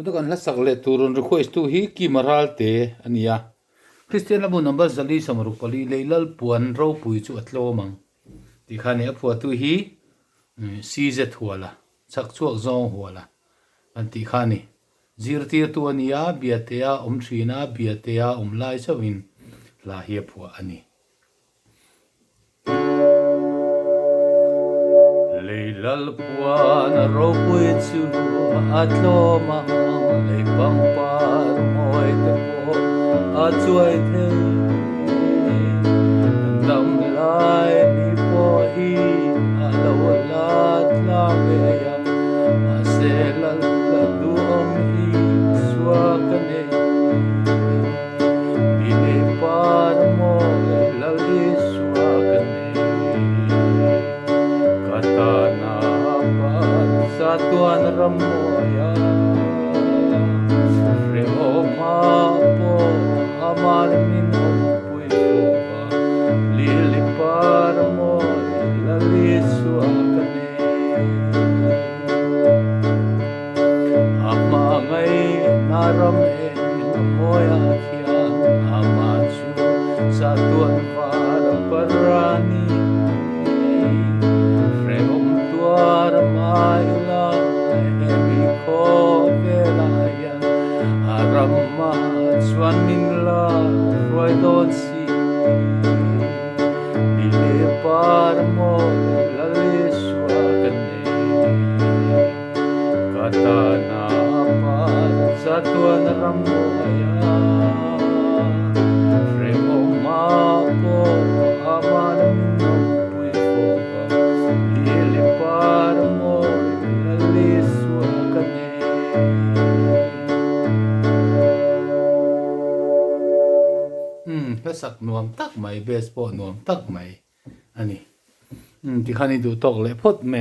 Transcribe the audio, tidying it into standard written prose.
tu kan la sak le turun request tu hi ki maral te ania Christian labu number zali samru pali leilal puan ro pui chu atlo mang ti khani apua tu hi CZ huala chak chuak zong huala an ti khani zirtir tu ania biatea thina biatea lai chawin la hi apua ani leilal puan ro pui chu atlo mang le pang par moi te po a chuai the dam lai ni po hi a lo lat la ve ya a se la du om hi swa kane ni par mo la li swa kane katana pa sa tuan ramoya Amar min pui sopa lili par mo lali suakane ama ngai naram e moya khian ama chu satuan par parani freom tuar maila emi ko velaya aramma Swan min la roi don si Ile par mo la le suakane Katana par satuan ramoya Fremo mapo aman minno pui foka Ile par mo la le suakane sak nuam tak mai baseball nuam tak mai ani ti khani du tok le phot me